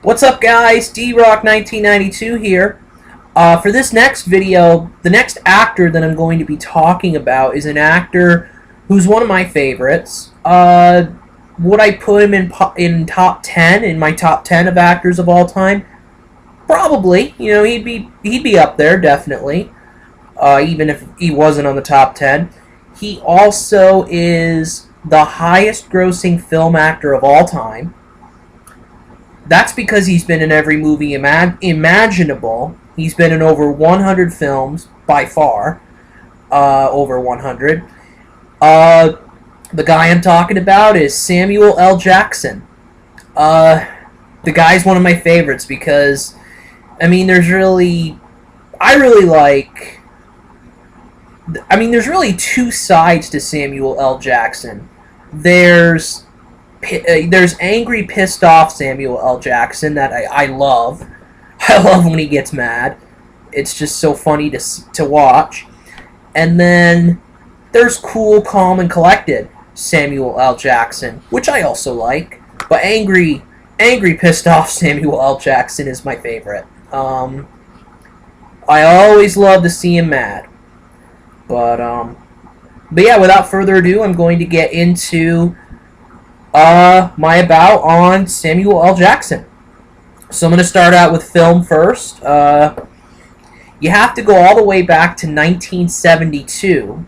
What's up, guys? D-Rock 1992 here. For this next video, the next actor that I'm going to be talking about is an actor who's one of my favorites. Would I put him in top 10, in my top 10 of actors of all time? Probably. You know, he'd be up there, definitely. Even if he wasn't on the top 10. He also is the highest grossing film actor of all time. That's because he's been in every movie imaginable. He's been in over 100 films, by far. Over 100. The guy I'm talking about is Samuel L. Jackson. The guy's one of my favorites because, I mean, there's really two sides to Samuel L. Jackson. There's angry, pissed off Samuel L. Jackson that I love. I love when he gets mad. It's just so funny to watch. And then there's cool, calm, and collected Samuel L. Jackson, which I also like. But angry, pissed off Samuel L. Jackson is my favorite. I always love to see him mad. But yeah, without further ado, I'm going to get into my about on Samuel L. Jackson. So I'm going to start out with film first. You have to go all the way back to 1972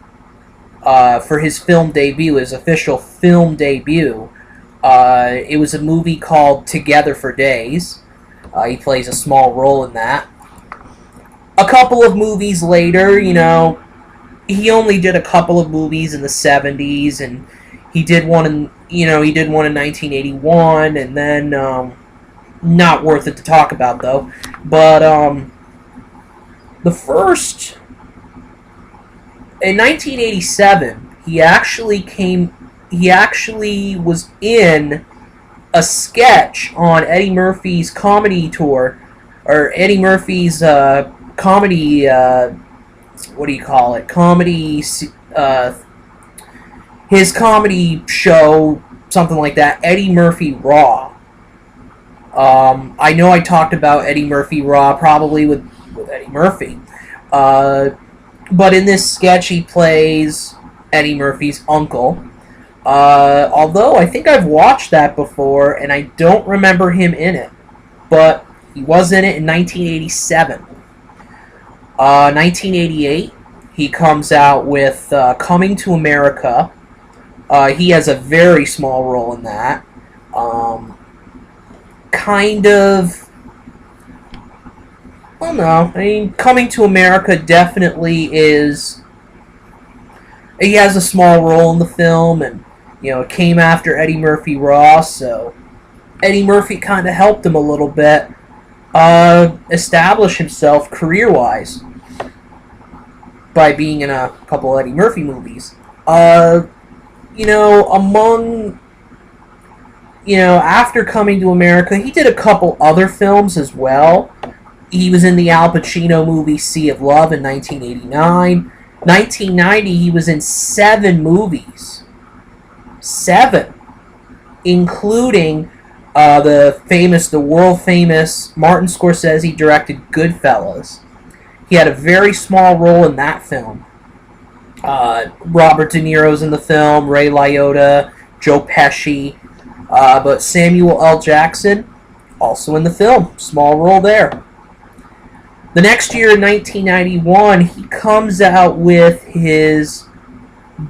for his film debut, his official film debut. It was a movie called Together for Days. He plays a small role in that. A couple of movies later, you know, he only did a couple of movies in the 70s, and he did one in 1981, and then not worth it to talk about though. But the first in 1987, he actually was in a sketch on Eddie Murphy's comedy tour, or Eddie Murphy's comedy. What do you call it? His comedy show, something like that, Eddie Murphy Raw. I know I talked about Eddie Murphy Raw probably with Eddie Murphy. But in this sketch, he plays Eddie Murphy's uncle. Although I think I've watched that before, and I don't remember him in it. But he was in it in 1987. 1988, he comes out with Coming to America. He has a very small role in that. Kind of, I don't know. I mean, Coming to America definitely is. He has a small role in the film, and you know, it came after Eddie Murphy Raw, so Eddie Murphy kind of helped him a little bit establish himself career-wise by being in a couple of Eddie Murphy movies. After Coming to America, he did a couple other films as well. He was in the Al Pacino movie Sea of Love in 1989. 1990, he was in 7 movies. 7. Including the world-famous Martin Scorsese directed Goodfellas. He had a very small role in that film. Robert De Niro's in the film, Ray Liotta, Joe Pesci. But Samuel L. Jackson, also in the film. Small role there. The next year, in 1991, he comes out with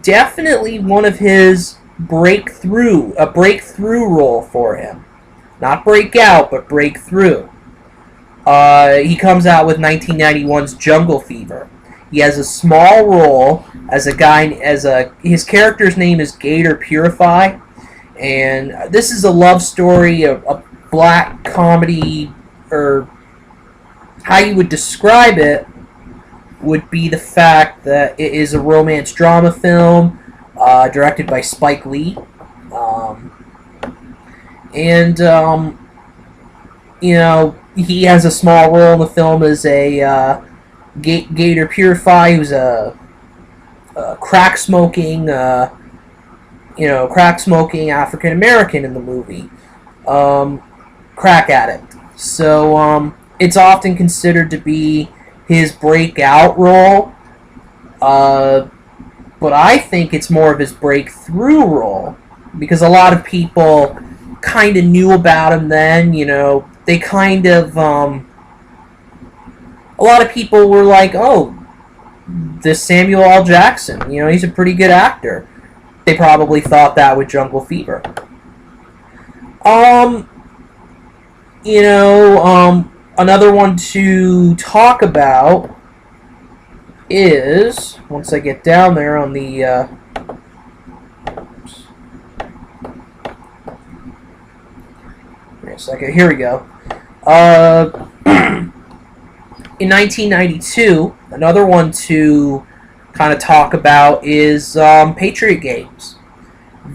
definitely one of his a breakthrough role for him. Not breakout, but breakthrough. He comes out with 1991's Jungle Fever. He has a small role as his character's name is Gator Purify, and this is a love story, a black comedy, or how you would describe it would be the fact that it is a romance drama film directed by Spike Lee. He has a small role in the film as a Gator Purify, who's a crack smoking African American in the movie. Crack addict. So it's often considered to be his breakout role. But I think it's more of his breakthrough role because a lot of people kind of knew about him then. They kind of a lot of people were like, "Oh, this Samuel L. Jackson. He's a pretty good actor." They probably thought that with Jungle Fever. Um, Another one to talk about is, once I get down there on the wait a second, here we go. In 1992, another one to kind of talk about is Patriot Games.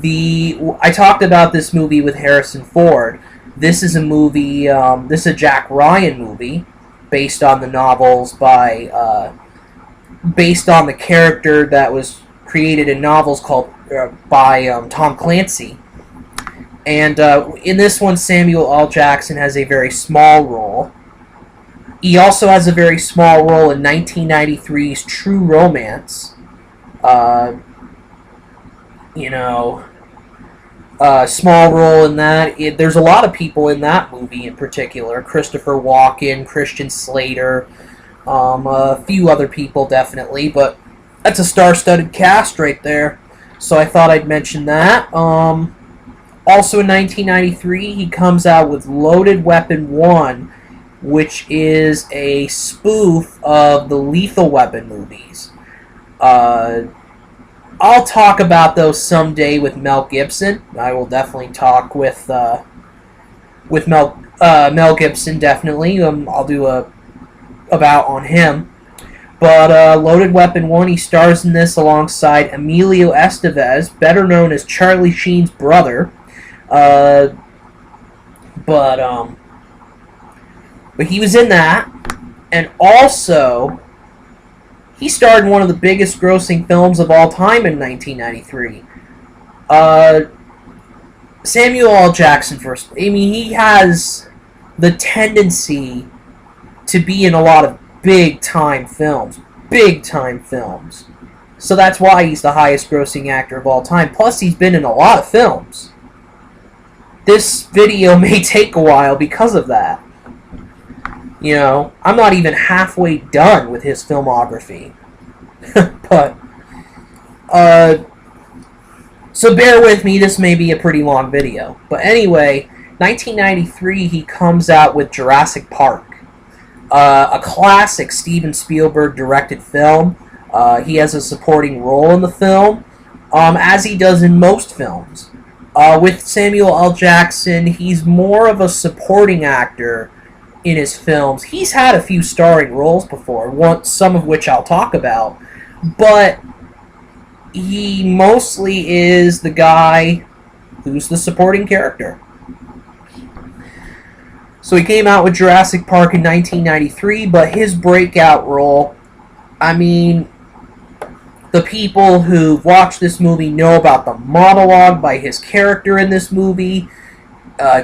I talked about this movie with Harrison Ford. This is a movie. This is a Jack Ryan movie, based on the novels based on the character that was created in novels called by Tom Clancy. And in this one, Samuel L. Jackson has a very small role. He also has a very small role in 1993's True Romance. Small role in that. There's a lot of people in that movie in particular. Christopher Walken, Christian Slater, a few other people definitely, but that's a star-studded cast right there. So I thought I'd mention that. Also in 1993, he comes out with Loaded Weapon 1, which is a spoof of the Lethal Weapon movies. I'll talk about those someday with Mel Gibson. I will definitely talk with Mel Gibson, definitely. I'll do about on him. But Loaded Weapon 1, he stars in this alongside Emilio Estevez, better known as Charlie Sheen's brother. But he was in that, and also he starred in one of the biggest grossing films of all time in 1993. Samuel L. Jackson first. I mean, he has the tendency to be in a lot of big-time films. Big-time films. So that's why he's the highest grossing actor of all time. Plus, he's been in a lot of films. This video may take a while because of that. I'm not even halfway done with his filmography. But, so bear with me, this may be a pretty long video. But anyway, 1993, he comes out with Jurassic Park. A classic Steven Spielberg directed film. He has a supporting role in the film, as he does in most films. With Samuel L. Jackson, he's more of a supporting actor in his films. He's had a few starring roles before, some of which I'll talk about, but he mostly is the guy who's the supporting character. So he came out with Jurassic Park in 1993, but his breakout role, I mean, the people who've watched this movie know about the monologue by his character in this movie,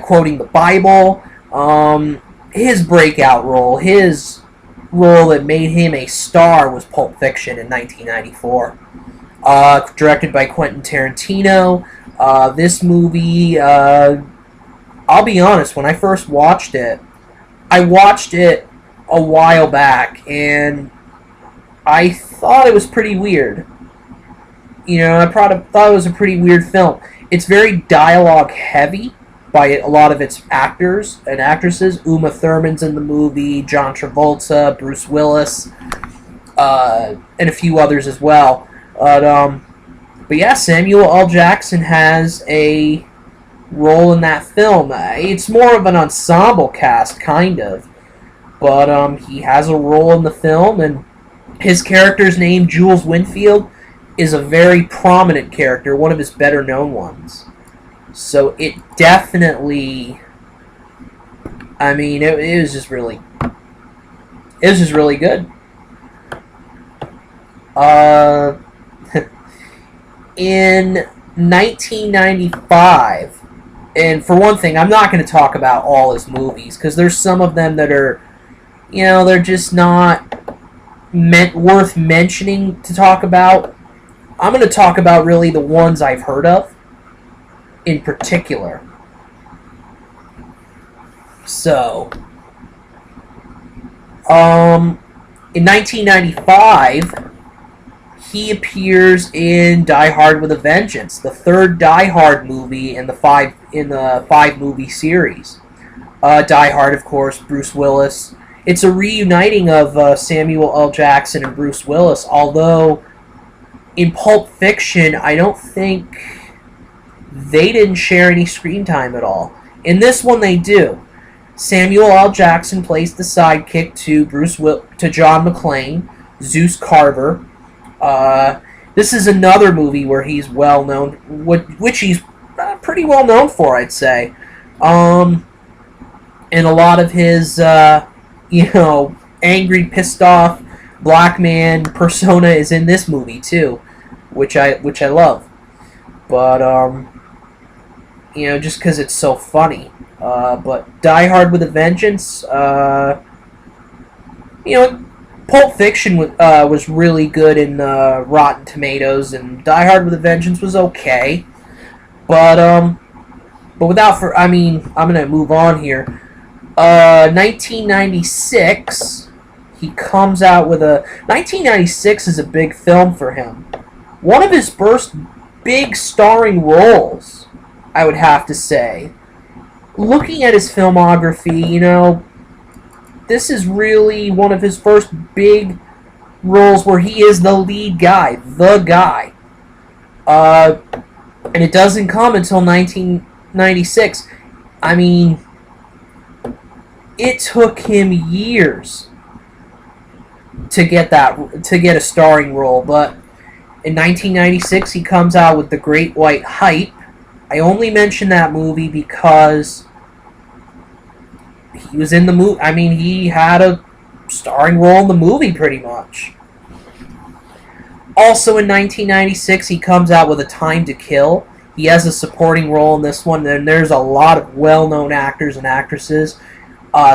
quoting the Bible. His breakout role, his role that made him a star, was Pulp Fiction in 1994. Directed by Quentin Tarantino. This movie, I'll be honest, when I first watched it, I watched it a while back, and I thought it was pretty weird. I thought it was a pretty weird film. It's very dialogue heavy by a lot of its actors and actresses. Uma Thurman's in the movie, John Travolta, Bruce Willis, and a few others as well. But yeah, Samuel L. Jackson has a role in that film. It's more of an ensemble cast, kind of. But he has a role in the film, and his character's name, Jules Winfield, is a very prominent character, one of his better known ones. So it definitely, I mean, it was just really good. In 1995, And for one thing, I'm not going to talk about all his movies because there's some of them that are, they're just not worth mentioning to talk about. I'm going to talk about really the ones I've heard of in particular. So, in 1995, he appears in Die Hard with a Vengeance, the third Die Hard movie in the five movie series. Die Hard, of course, Bruce Willis. It's a reuniting of Samuel L. Jackson and Bruce Willis, although in Pulp Fiction, I don't think they didn't share any screen time at all. In this one, they do. Samuel L. Jackson plays the sidekick to John McClane, Zeus Carver. This is another movie where he's well known, which he's pretty well known for, I'd say. And a lot of his, angry, pissed off black man persona is in this movie too, which I love. But just because it's so funny. But Die Hard with a Vengeance, Pulp Fiction was really good in Rotten Tomatoes, and Die Hard with a Vengeance was okay. But I'm gonna move on here. 1996, he comes out with 1996 is a big film for him. One of his first big starring roles, I would have to say. Looking at his filmography, this is really one of his first big roles where he is the lead guy, the guy. And it doesn't come until 1996. It took him years to get a starring role, but in 1996 he comes out with The Great White Hype. I only mention that movie because he was in the movie. He had a starring role in the movie, pretty much. Also in 1996, he comes out with A Time to Kill. He has a supporting role in this one, and there's a lot of well-known actors and actresses.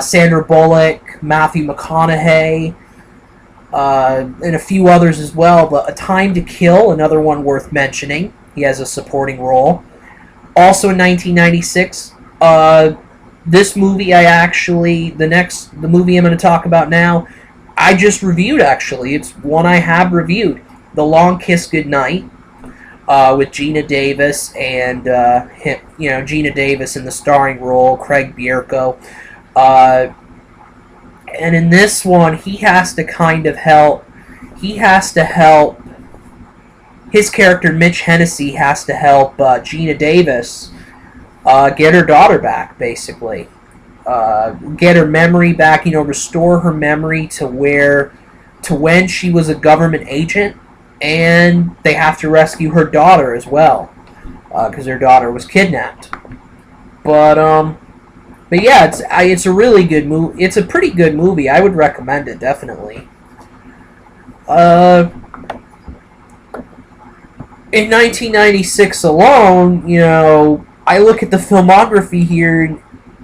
Sandra Bullock, Matthew McConaughey, and a few others as well. But A Time to Kill, another one worth mentioning. He has a supporting role. Also in 1996, this movie the movie I'm going to talk about now, I just reviewed, actually. It's one I have reviewed. The Long Kiss Goodnight, with Gina Davis and, Gina Davis in the starring role, Craig Bierko. And in this one, he has to help, his character, Mitch Hennessy, has to help Gina Davis get her daughter back, basically. Get her memory back, restore her memory to when she was a government agent, and they have to rescue her daughter as well, because her daughter was kidnapped. But yeah, it's a really good movie. It's a pretty good movie. I would recommend it, definitely. In 1996 alone, I look at the filmography here, and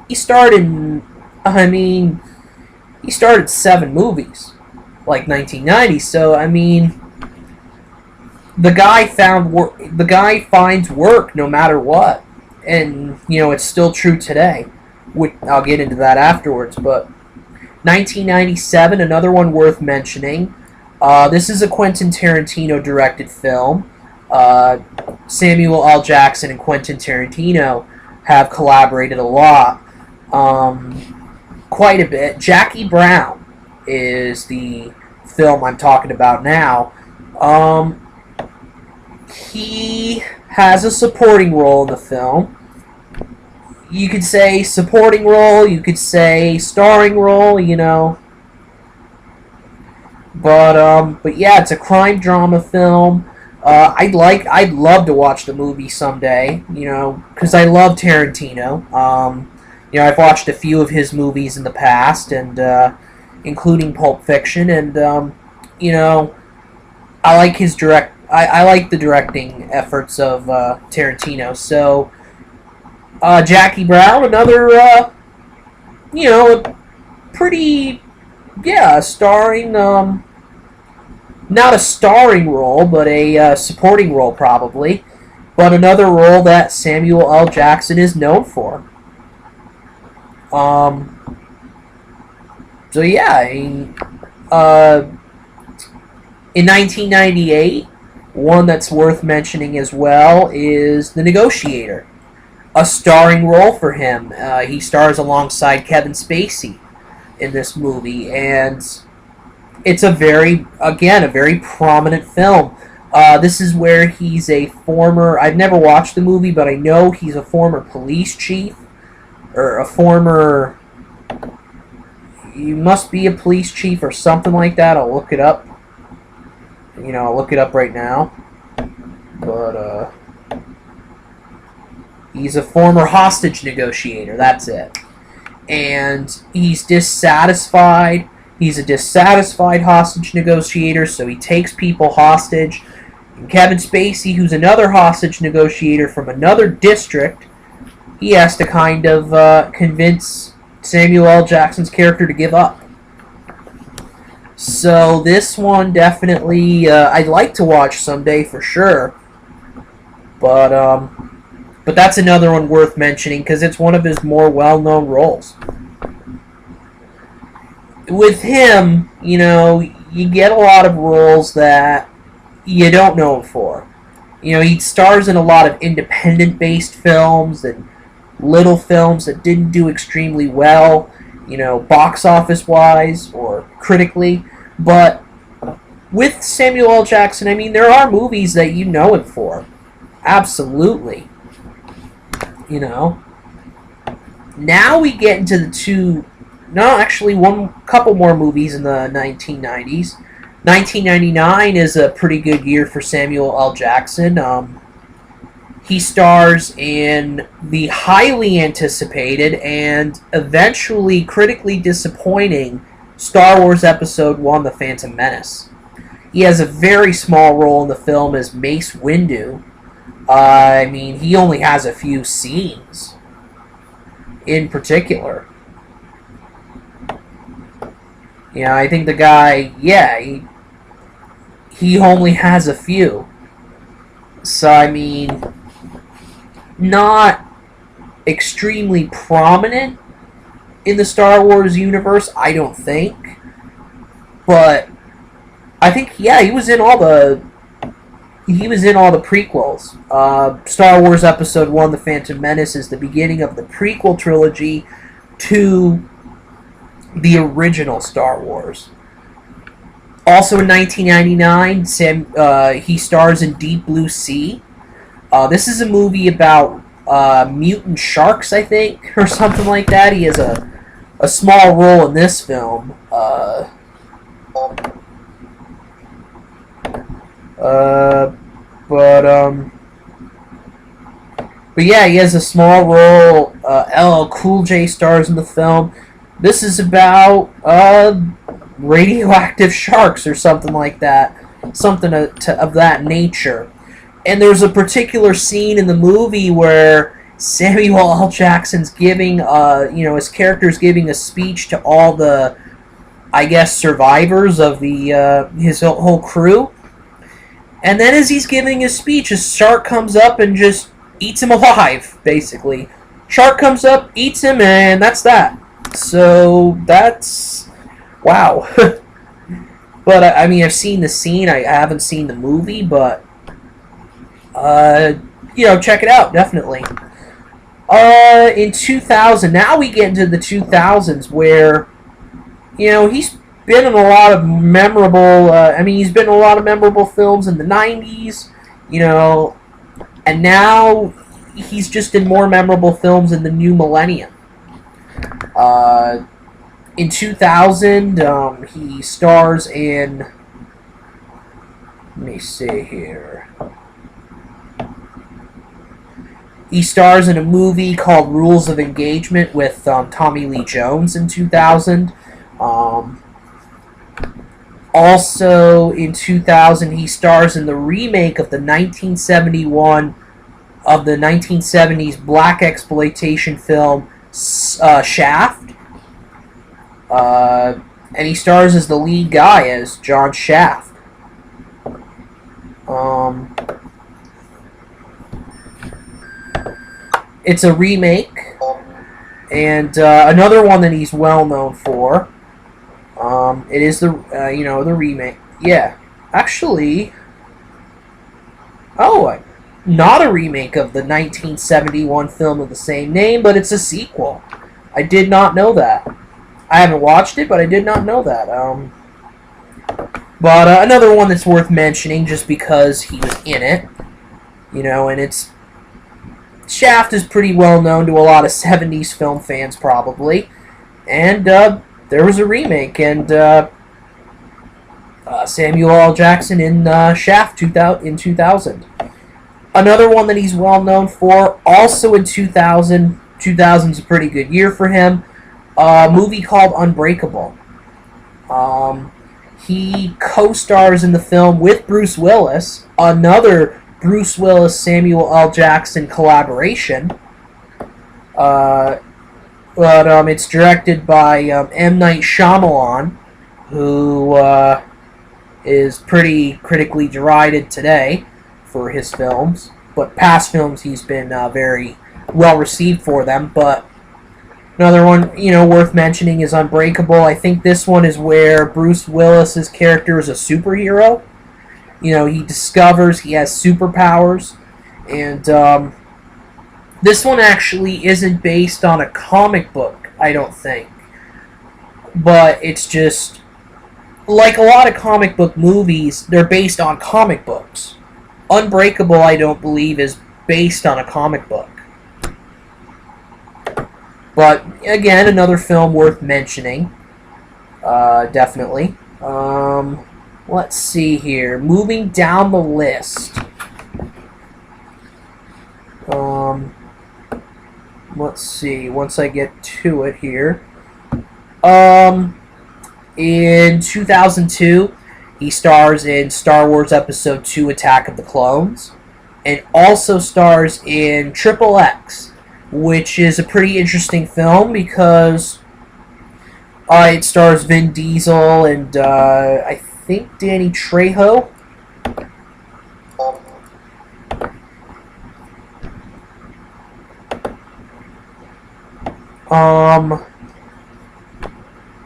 he started 7 movies, like 1990. So the guy finds work no matter what, and it's still true today. I'll get into that afterwards. But 1997, another one worth mentioning. This is a Quentin Tarantino directed film. Samuel L. Jackson and Quentin Tarantino have collaborated a lot, quite a bit. Jackie Brown is the film I'm talking about now. He has a supporting role in the film. You could say supporting role, you could say starring role, But yeah, it's a crime drama film. I'd love to watch the movie someday, because I love Tarantino. I've watched a few of his movies in the past, and including Pulp Fiction, and I like I like the directing efforts of Tarantino. So Jackie Brown, another, a pretty, starring, not a starring role, but a supporting role probably, but another role that Samuel L. Jackson is known for. Um, so yeah, in 1998, one that's worth mentioning as well is The Negotiator, a starring role for him. He stars alongside Kevin Spacey in this movie, and it's a very prominent film. This is where he's a former, I've never watched the movie, but I know he's a former police chief, or a former, he must be a police chief or something like that. I'll look it up. I'll look it up right now. But, he's a former hostage negotiator, that's it. And he's dissatisfied. He's a dissatisfied hostage negotiator, so he takes people hostage. And Kevin Spacey, who's another hostage negotiator from another district, he has to kind of convince Samuel L. Jackson's character to give up. So this one definitely, I'd like to watch someday for sure. But that's another one worth mentioning because it's one of his more well-known roles. With him, you get a lot of roles that you don't know him for. He stars in a lot of independent-based films and little films that didn't do extremely well, box office-wise or critically. But with Samuel L. Jackson, there are movies that you know him for. Absolutely. Now we get into one couple more movies in the 1990s. 1999 is a pretty good year for Samuel L. Jackson. He stars in the highly anticipated and eventually critically disappointing Star Wars Episode 1, The Phantom Menace. He has a very small role in the film as Mace Windu. He only has a few scenes in particular. I think the guy, he only has a few. So, not extremely prominent in the Star Wars universe, I don't think. But I think, he was in all the prequels. Star Wars Episode 1, The Phantom Menace, is the beginning of the prequel trilogy to the original Star Wars. Also in 1999, he stars in Deep Blue Sea. This is a movie about mutant sharks, I think, or something like that. He has a small role in this film. But yeah, he has a small role. LL Cool J stars in the film. This is about radioactive sharks or something like that, something of that nature. And there's a particular scene in the movie where Samuel L. Jackson's giving, his character's giving a speech to all the, I guess, survivors of his whole crew. And then as he's giving his speech, a shark comes up and just eats him alive, basically. Shark comes up, eats him, and that's that. So, that's... wow. But, I've seen the scene. I haven't seen the movie, but... check it out, definitely. In 2000, now we get into the 2000s where, he's been in a lot of memorable, he's been in a lot of memorable films in the 90s, and now he's just in more memorable films in the new millennium. In 2000, he stars in, let me see here. He stars in a movie called Rules of Engagement with Tommy Lee Jones in 2000. Also in 2000, he stars in the remake of the 1971 of the 1970s black exploitation film Shaft. And he stars as the lead guy as John Shaft. It's a remake, and another one that he's well known for. It is the the remake. Yeah, actually, not a remake of the 1971 film of the same name, but it's a sequel. I did not know that. I haven't watched it, but I did not know that. But another one that's worth mentioning just because he was in it, and it's Shaft is pretty well known to a lot of 70s film fans probably, and there was a remake, and Samuel L. Jackson in Shaft in 2000. Another one that he's well known for, also in 2000. 2000's a pretty good year for him. A movie called Unbreakable. He co-stars in the film with Bruce Willis, another Bruce Willis-Samuel L. Jackson collaboration. But it's directed by M. Night Shyamalan, who is pretty critically derided today for his films. But past films, he's been very well received for them. But another one, worth mentioning is Unbreakable. I think this one is where Bruce Willis's character is a superhero. He discovers he has superpowers, and this one actually isn't based on a comic book, I don't think. But it's just, like a lot of comic book movies, they're based on comic books. Unbreakable, I don't believe, is based on a comic book. But, again, another film worth mentioning. Definitely. Let's see here. Moving down the list. Let's see. Once I get to it here. In 2002, he stars in Star Wars Episode 2 Attack of the Clones. And also stars in Triple X, which is a pretty interesting film because it stars Vin Diesel and I think Danny Trejo.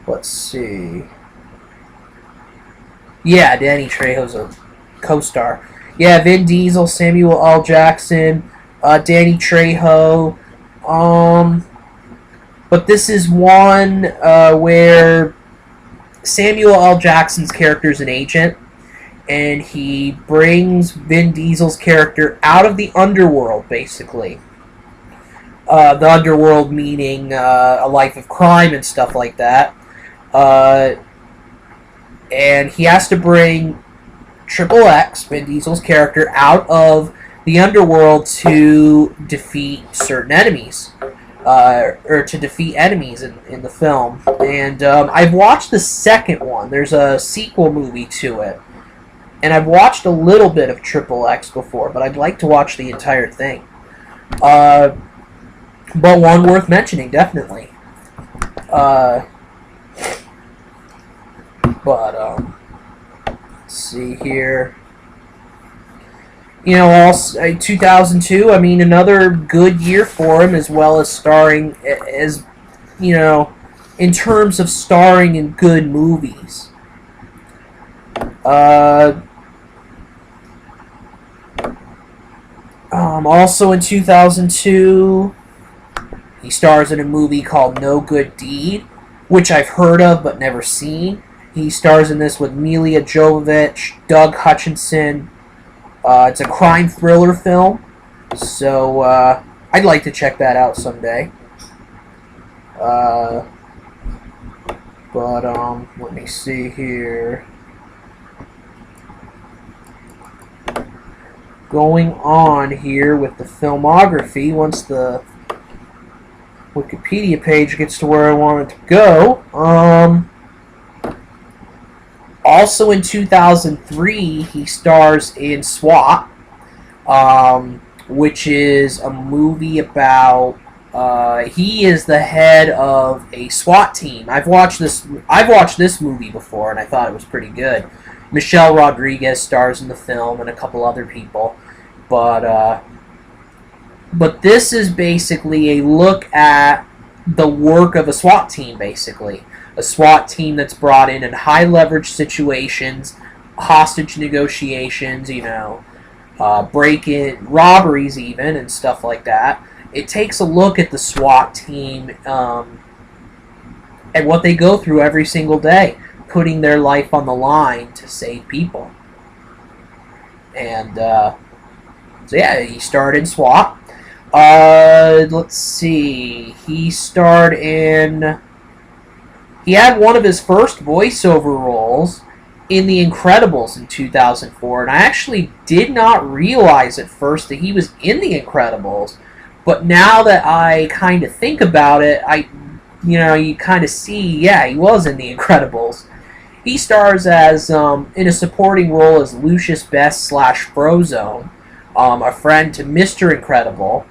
Let's see. Yeah, Danny Trejo's a co-star. Yeah, Vin Diesel, Samuel L. Jackson, Danny Trejo. But this is one where Samuel L. Jackson's character is an agent, and he brings Vin Diesel's character out of the underworld, basically. The underworld meaning a life of crime and stuff like that. And he has to bring Triple X, Vin Diesel's character, out of the underworld to defeat certain enemies. Or to defeat enemies in the film. And I've watched the second one. There's a sequel movie to it. And I've watched a little bit of Triple X before, but I'd like to watch the entire thing. But one worth mentioning, definitely. Let's see here. Also 2002. I mean, another good year for him, as well as starring as in terms of starring in good movies. Also in 2002, he stars in a movie called No Good Deed, which I've heard of but never seen. He stars in this with Milla Jovovich, Doug Hutchinson. It's a crime thriller film, so I'd like to check that out someday. Let me see here. Going on here with the filmography, once the Wikipedia page gets to where I want it to go. Also in 2003, he stars in SWAT, which is a movie about. He is the head of a SWAT team. I've watched this. I've watched this movie before, and I thought it was pretty good. Michelle Rodriguez stars in the film, and a couple other people. But this is basically a look at the work of a SWAT team. Basically, a SWAT team that's brought in high leverage situations, hostage negotiations. Break-in robberies, even, and stuff like that. It takes a look at the SWAT team and what they go through every single day, putting their life on the line to save people. And so yeah, he starred in SWAT. Let's see. He starred in. He had one of his first voiceover roles in The Incredibles in 2004, and I actually did not realize at first that he was in The Incredibles. But now that I kind of think about it, you kind of see, yeah, he was in The Incredibles. He stars as in a supporting role as Lucius Best / Frozone, a friend to Mr. Incredible.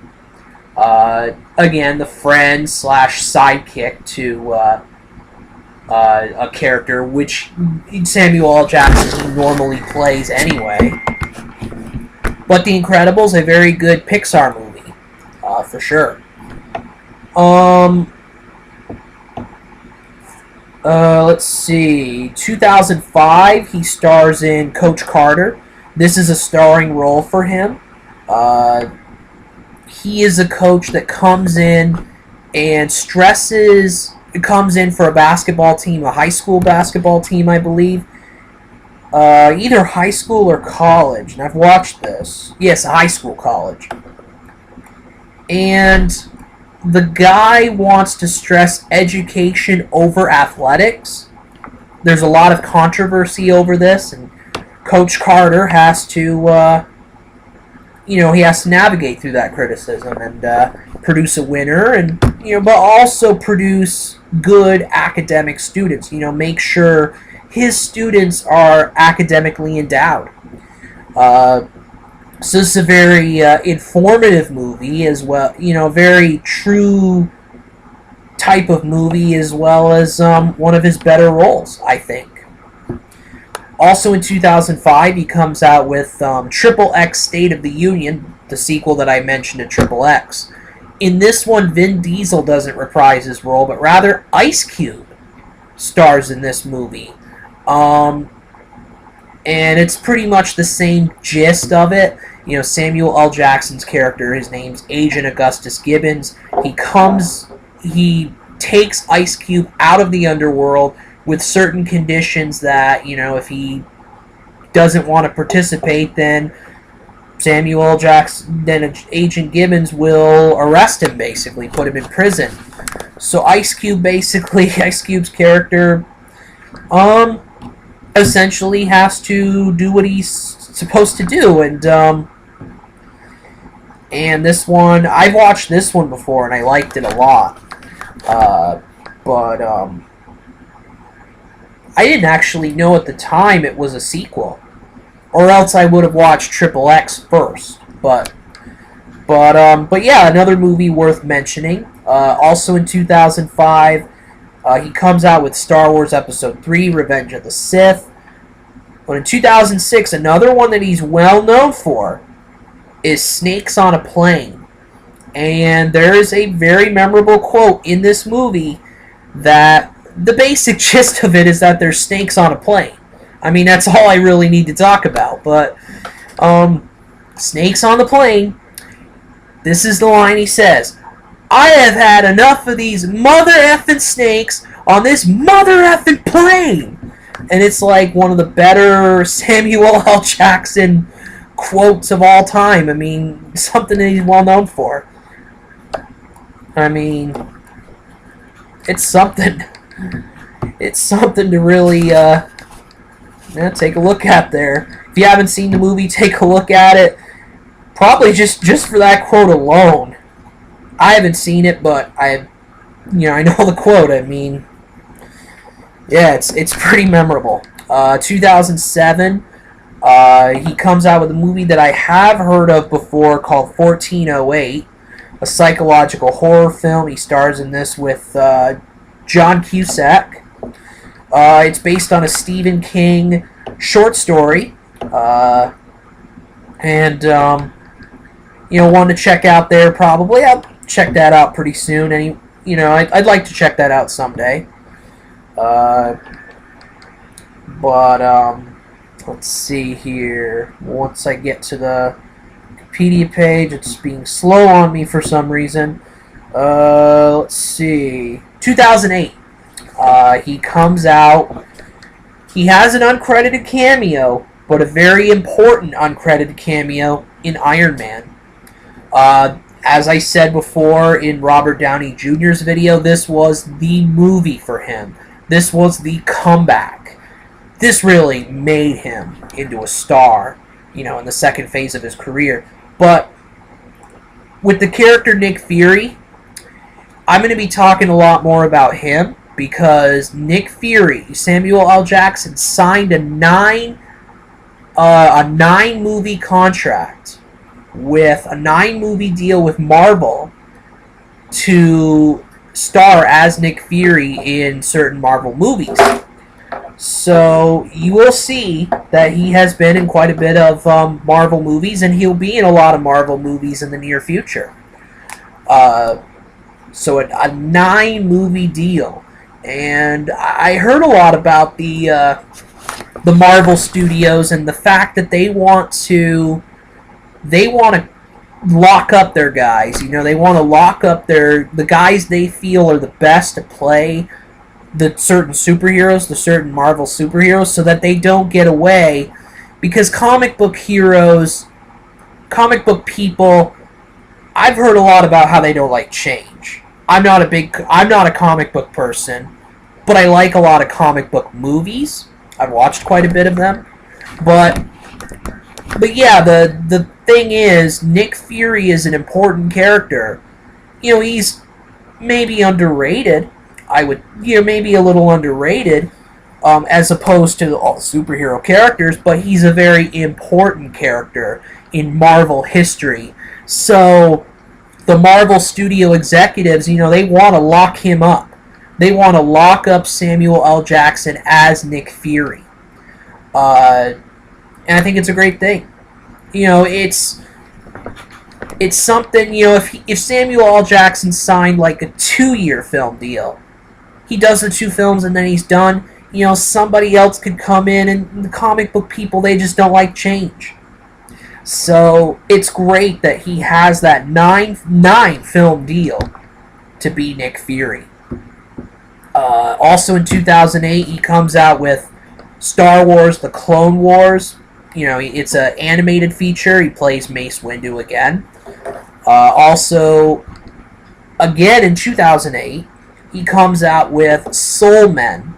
Again, the friend / sidekick to a character which Samuel L. Jackson normally plays anyway. But The Incredibles, a very good Pixar movie. For sure. Let's see. 2005, he stars in Coach Carter. This is a starring role for him. He is a coach that comes in and comes in for a basketball team, a high school basketball team, I believe. Either high school or college, and I've watched this. Yes, a high school college. And the guy wants to stress education over athletics. There's a lot of controversy over this, and Coach Carter has to, he has to navigate through that criticism and produce a winner, and but also produce good academic students. Make sure his students are academically endowed. So this is a very informative movie as well, very true type of movie, as well as one of his better roles, I think. Also in 2005, he comes out with Triple X State of the Union, the sequel that I mentioned to Triple X. In this one, Vin Diesel doesn't reprise his role, but rather Ice Cube stars in this movie. And it's pretty much the same gist of it. Samuel L. Jackson's character, his name's Agent Augustus Gibbons. He takes Ice Cube out of the underworld with certain conditions that, if he doesn't want to participate, then Agent Gibbons will arrest him, basically, put him in prison. So Ice Cube's character, essentially has to do what he's supposed to do, and this one, I've watched this one before and I liked it a lot, but I didn't actually know at the time it was a sequel, or else I would have watched Triple X first, but yeah, another movie worth mentioning. Also in 2005, he comes out with Star Wars Episode 3, Revenge of the Sith. But in 2006, another one that he's well known for is Snakes on a Plane. And there is a very memorable quote in this movie that the basic gist of it is that there's snakes on a plane. I mean, that's all I really need to talk about. But, snakes on the plane. This is the line he says. I have had enough of these mother effing snakes on this mother effing plane. And it's like one of the better Samuel L. Jackson quotes of all time. I mean, something that he's well known for. I mean, it's something. It's something to really take a look at there. If you haven't seen the movie, take a look at it. Probably just for that quote alone. I haven't seen it, but I know the quote. I mean, yeah, it's pretty memorable. 2007, He comes out with a movie that I have heard of before called 1408, a psychological horror film. He stars in this with John Cusack. It's based on a Stephen King short story. And one to check out there probably. I'll check that out pretty soon. I'd like to check that out someday. But let's see here. Once I get to the Wikipedia page, it's being slow on me for some reason. Let's see. 2008. He comes out. He has an uncredited cameo, but a very important uncredited cameo in Iron Man. As I said before in Robert Downey Jr.'s video, this was the movie for him. This was the comeback. This really made him into a star, in the second phase of his career. But with the character Nick Fury, I'm going to be talking a lot more about him because Nick Fury, Samuel L. Jackson, signed a nine movie contract with a 9-movie deal with Marvel to star as Nick Fury in certain Marvel movies. So you will see that he has been in quite a bit of Marvel movies, and he'll be in a lot of Marvel movies in the near future. So a 9-movie deal, and I heard a lot about the Marvel Studios and the fact that they want to lock up their guys. They want to lock up the guys they feel are the best to play the certain superheroes, the certain Marvel superheroes, so that they don't get away. Because comic book people, I've heard a lot about how they don't like change. I'm not a comic book person, but I like a lot of comic book movies. I've watched quite a bit of them. But yeah, the thing is, Nick Fury is an important character. He's maybe underrated. Maybe a little underrated, as opposed to all superhero characters, but he's a very important character in Marvel history. So the Marvel Studio executives, they want to lock him up. They want to lock up Samuel L. Jackson as Nick Fury. And I think it's a great thing. It's something, if Samuel L. Jackson signed like a 2-year film deal, he does the 2 films and then he's done, somebody else could come in, and the comic book people, they just don't like change. So it's great that he has that 9 film deal to be Nick Fury. Also in 2008, he comes out with Star Wars: The Clone Wars. It's an animated feature. He plays Mace Windu again. Also, again in 2008, he comes out with Soul Men.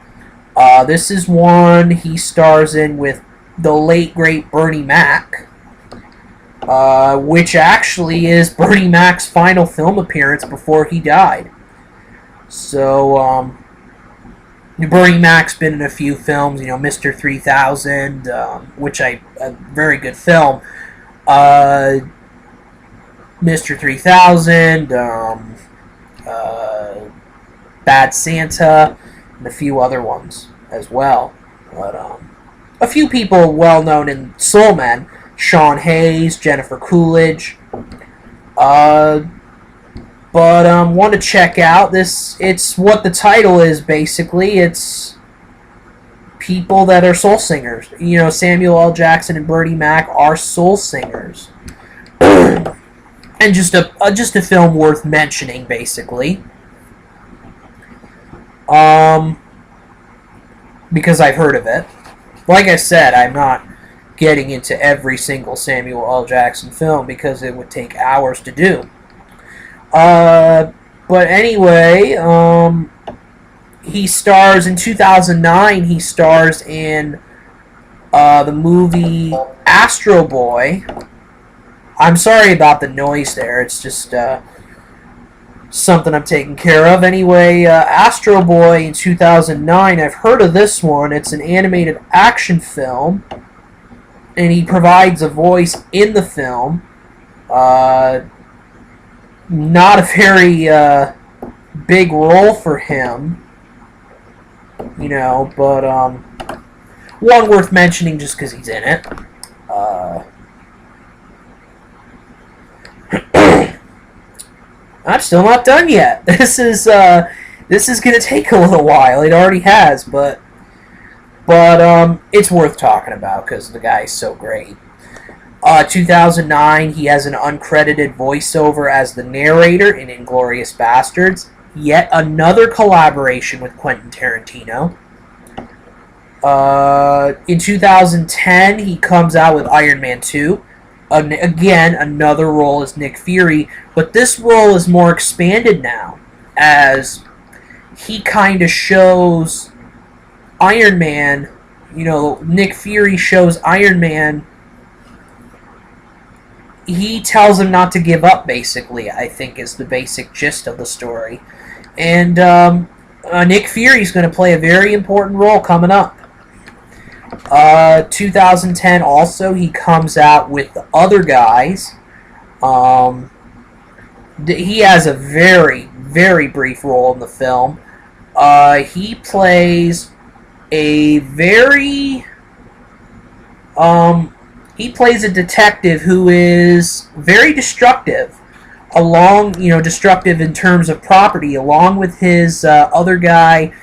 This is one he stars in with the late, great Bernie Mac, which actually is Bernie Mac's final film appearance before he died. So, Bernie Mac's been in a few films, Mr. 3000, which a very good film. Mr. 3000, Bad Santa, and a few other ones as well. But a few people well known in Soul Men: Sean Hayes, Jennifer Coolidge. But want to check out this? It's what the title is basically. It's people that are soul singers. Samuel L. Jackson and Bernie Mac are soul singers, and just a film worth mentioning, basically. Because I've heard of it. Like I said, I'm not getting into every single Samuel L. Jackson film because it would take hours to do. But anyway, he stars in 2009. He stars in the movie Astro Boy. I'm sorry about the noise there. It's just something I'm taking care of. Anyway, Astro Boy in 2009. I've heard of this one. It's an animated action film. and he provides a voice in the film. Uh, Not a very big role for him, but one worth mentioning just because he's in it. Uh, I'm still not done yet. This is gonna take a little while. It already has, but it's worth talking about because the guy is so great. 2009, he has an uncredited voiceover as the narrator in Inglourious Bastards. Yet another collaboration with Quentin Tarantino. In 2010, he comes out with Iron Man 2. Again, another role as Nick Fury, but this role is more expanded now, as he kind of shows Iron Man, Nick Fury shows Iron Man, he tells him not to give up, basically, I think is the basic gist of the story. And Nick Fury's going to play a very important role coming up. 2010 also, he comes out with the other guys. He has a very, very brief role in the film. He plays a very... he plays a detective who is very destructive. Destructive in terms of property, along with his other guy,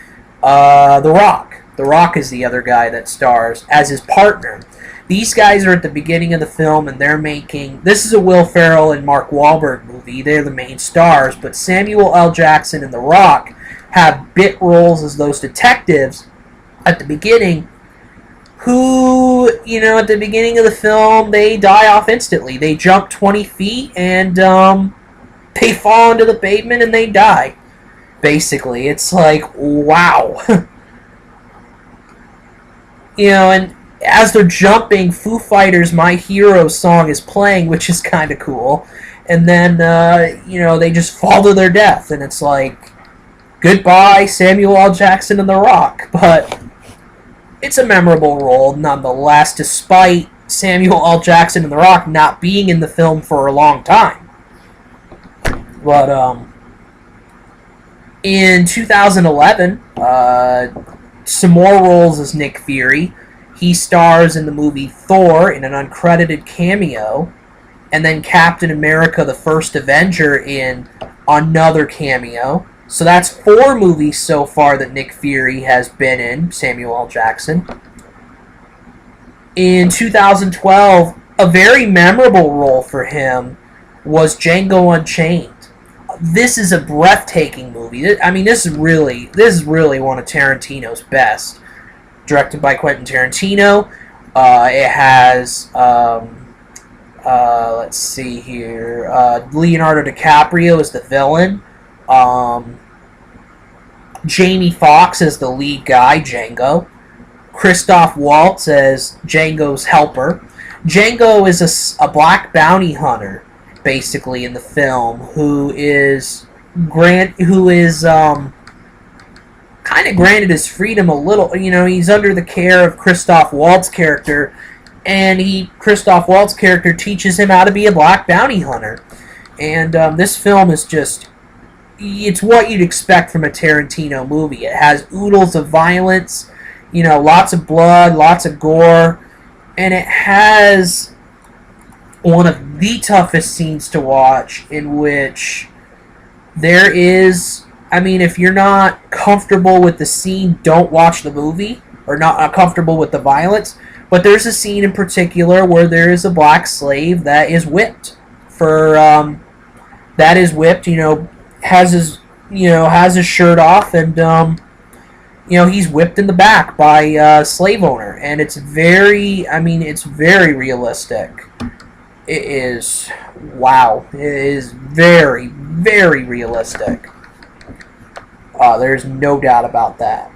The Rock. The Rock is the other guy that stars as his partner. These guys are at the beginning of the film, and they're making... This is a Will Ferrell and Mark Wahlberg movie. They're the main stars, but Samuel L. Jackson and The Rock have bit roles as those detectives at the beginning who, at the beginning of the film, they die off instantly. They jump 20 feet, and they fall into the pavement, and they die. Basically, it's like, wow. And as they're jumping, Foo Fighters' My Hero song is playing, which is kind of cool. And then, they just fall to their death. And it's like, goodbye, Samuel L. Jackson and The Rock. But it's a memorable role, nonetheless, despite Samuel L. Jackson and The Rock not being in the film for a long time. But, in 2011, some more roles as Nick Fury. He stars in the movie Thor in an uncredited cameo, and then Captain America the First Avenger in another cameo. So that's 4 movies so far that Nick Fury has been in, Samuel L. Jackson. In 2012, a very memorable role for him was Django Unchained. This is a breathtaking movie. I mean, this is really one of Tarantino's best. Directed by Quentin Tarantino. It has, let's see here, Leonardo DiCaprio is the villain. Jamie Foxx as the lead guy, Django. Christoph Waltz as Django's helper. Django is a black bounty hunter, basically, in the film, who is kind of granted his freedom a little. He's under the care of Christoph Waltz's character, and Christoph Waltz's character teaches him how to be a black bounty hunter. And this film is just, it's what you'd expect from a Tarantino movie. It has oodles of violence, lots of blood, lots of gore, and it has one of the toughest scenes to watch, in which there is... I mean, if you're not comfortable with the scene, don't watch the movie, or not comfortable with the violence. But there's a scene in particular where there is a black slave that is whipped has his shirt off, and he's whipped in the back by a slave owner, and it's very realistic. It is, wow, it is very, very realistic. There's no doubt about that.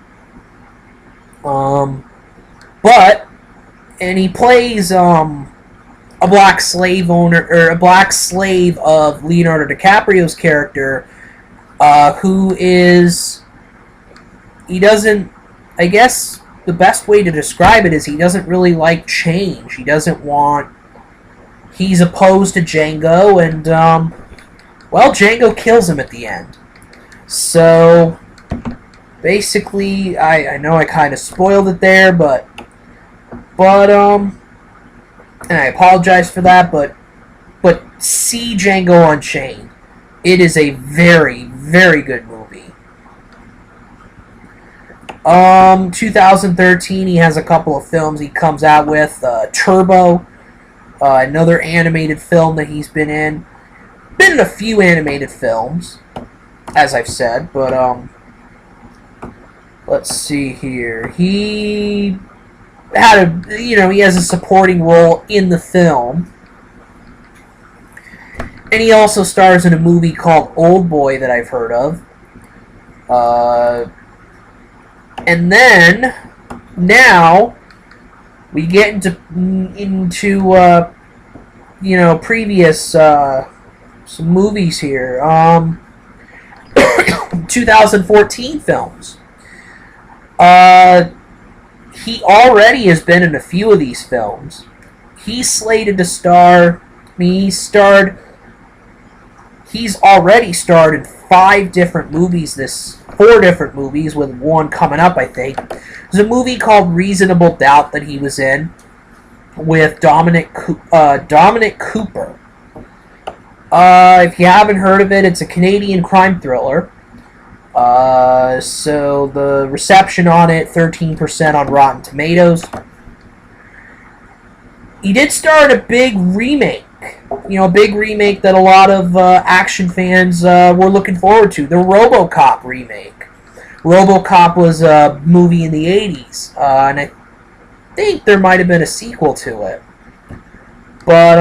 And he plays a black slave owner, or a black slave of Leonardo DiCaprio's character, who is, he doesn't, I guess the best way to describe it is he doesn't really like change. He doesn't want. He's opposed to Django, and well, Django kills him at the end. So basically, I know I kind of spoiled it there, but and I apologize for that, but see Django Unchained. It is a very, very good movie. 2013, he has a couple of films he comes out with. Turbo, another animated film that he's been in. Been in a few animated films, as I've said, but let's see here. He had he has a supporting role in the film. And he also stars in a movie called Old Boy that I've heard of. And then, now, we get into previous some movies here. 2014 films. He already has been in a few of these films. He's slated to star. He's already starred in 4 different movies, with one coming up, I think. There's a movie called Reasonable Doubt that he was in with Dominic Cooper. If you haven't heard of it, it's a Canadian crime thriller. So the reception on it, 13% on Rotten Tomatoes. He did star in a big remake. A big remake that a lot of action fans were looking forward to. The RoboCop remake. RoboCop was a movie in the 80s, and I think there might have been a sequel to it. But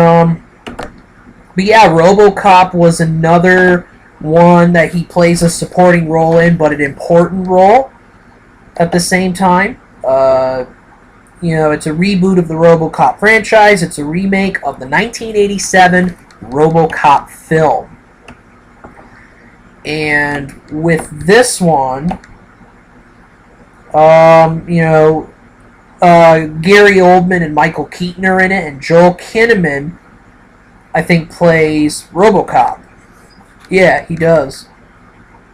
yeah, RoboCop was another one that he plays a supporting role in, but an important role at the same time. It's a reboot of the RoboCop franchise. It's a remake of the 1987 RoboCop film. And with this one, Gary Oldman and Michael Keaton are in it, and Joel Kinnaman, I think, plays RoboCop. Yeah, he does.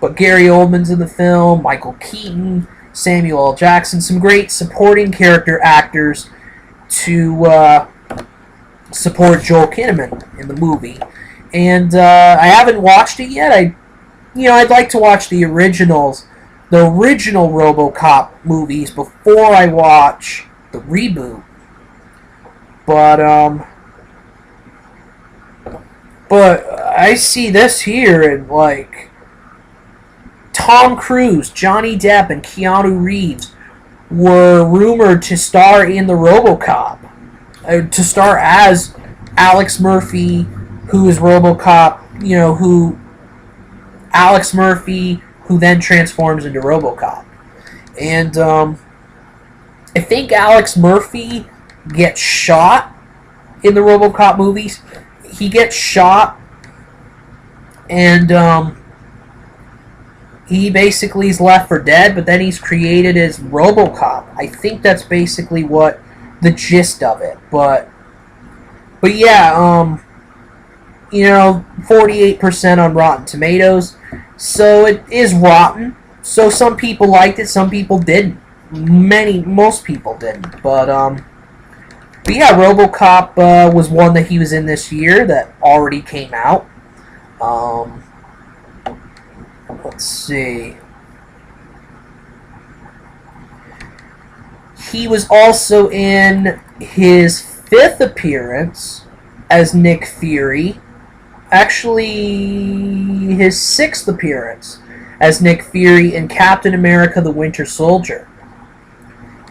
But Gary Oldman's in the film, Michael Keaton, Samuel L. Jackson, some great supporting character actors to support Joel Kinnaman in the movie. And I haven't watched it yet. I'd like to watch the original RoboCop movies before I watch the reboot. But I see this here and Tom Cruise, Johnny Depp, and Keanu Reeves were rumored to star in the RoboCop. To star as Alex Murphy, who is RoboCop, Alex Murphy, who then transforms into RoboCop. And I think Alex Murphy gets shot in the RoboCop movies. He gets shot, and he basically is left for dead, but then he's created as RoboCop. I think that's basically what the gist of it. But yeah, 48% on Rotten Tomatoes, so it is rotten. So some people liked it, some people didn't. Most people didn't. But yeah, RoboCop was one that he was in this year that already came out. Let's see. He was also in his 5th appearance as Nick Fury. Actually, his 6th appearance as Nick Fury in Captain America: The Winter Soldier.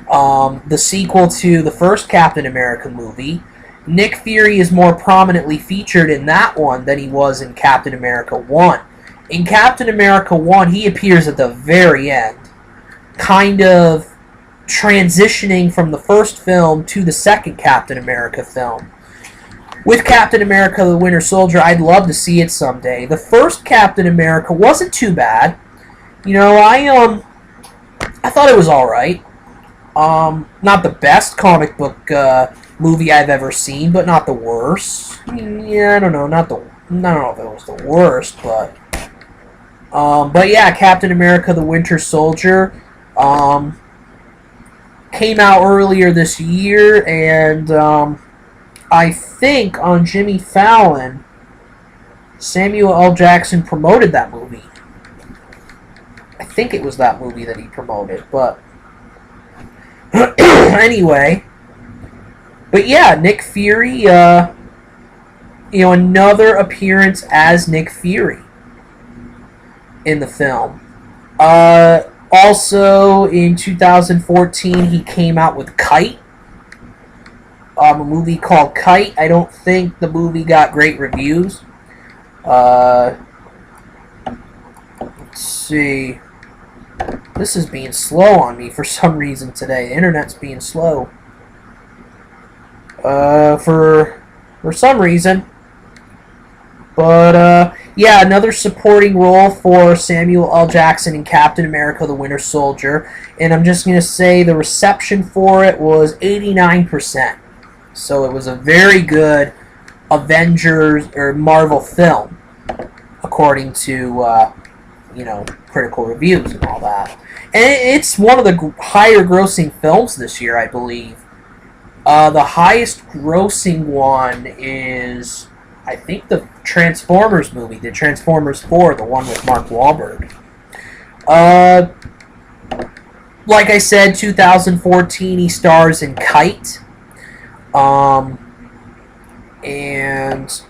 The sequel to the first Captain America movie. Nick Fury is more prominently featured in that one than he was in Captain America 1. In Captain America 1, he appears at the very end, kind of transitioning from the first film to the second Captain America film. With Captain America: The Winter Soldier, I'd love to see it someday. The first Captain America wasn't too bad. I thought it was alright. Not the best comic book movie I've ever seen, but not the worst. Yeah, I don't know, I don't know if it was the worst, but yeah, Captain America: The Winter Soldier came out earlier this year, and I think on Jimmy Fallon, Samuel L. Jackson promoted that movie. I think it was that movie that he promoted, but anyway. But yeah, Nick Fury, another appearance as Nick Fury in the film. Also, in 2014, he came out with Kite, a movie called Kite. I don't think the movie got great reviews. Let's see. This is being slow on me for some reason today. The internet's being slow. For some reason. But, yeah, another supporting role for Samuel L. Jackson in Captain America: The Winter Soldier. And I'm just going to say the reception for it was 89%. So it was a very good Avengers or Marvel film, according to, critical reviews and all that. And it's one of the higher grossing films this year, I believe. The highest grossing one is, I think, the Transformers movie, the Transformers 4, the one with Mark Wahlberg. Like I said, 2014, he stars in Kite. And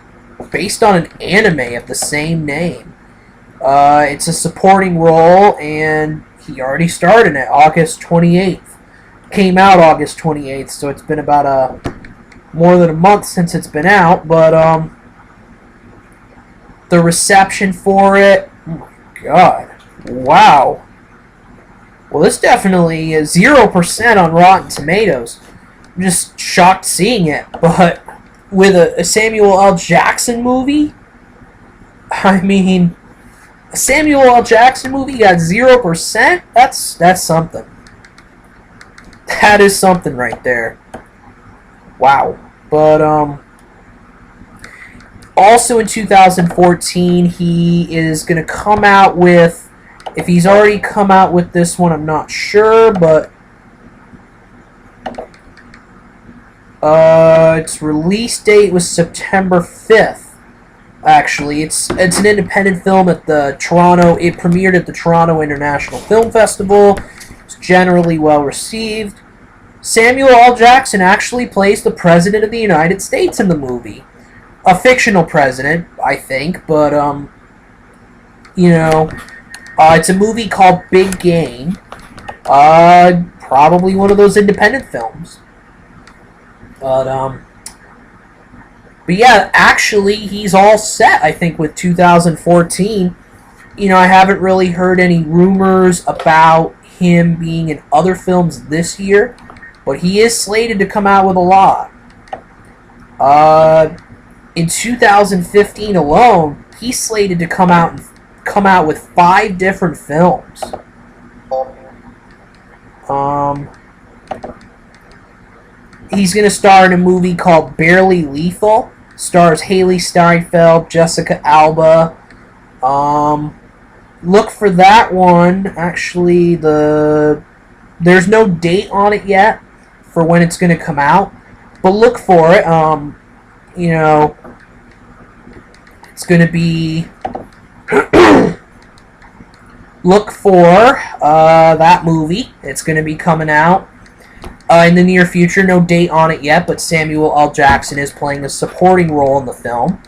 based on an anime of the same name. It's a supporting role, and he already starred in it August 28th. Came out August 28th, so it's been about more than a month since it's been out, but the reception for it, oh my god, wow. Well, this definitely is 0% on Rotten Tomatoes. I'm just shocked seeing it, but with a Samuel L. Jackson movie, I mean, a Samuel L. Jackson movie got 0%? That's something. That is something right there. Wow. But, also in 2014, he is going to come out with, if he's already come out with this one, I'm not sure, but its release date was September 5th. Actually, it's an independent film at the Toronto. It premiered at the Toronto International Film Festival. It's generally well received. Samuel L. Jackson actually plays the President of the United States in the movie. A fictional president, I think, but it's a movie called Big Game. Probably one of those independent films. But yeah, actually, he's all set, I think, with 2014. I haven't really heard any rumors about him being in other films this year, but he is slated to come out with a lot. In 2015 alone, he's slated to come out with 5 different films. He's going to star in a movie called Barely Lethal. Stars Haley Steinfeld, Jessica Alba. Look for that one. Actually, there's no date on it yet for when it's going to come out, but look for it. It's going to be. Look for that movie. It's going to be coming out in the near future. No date on it yet, but Samuel L. Jackson is playing a supporting role in the film.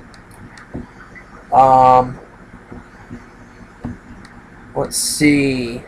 Let's see.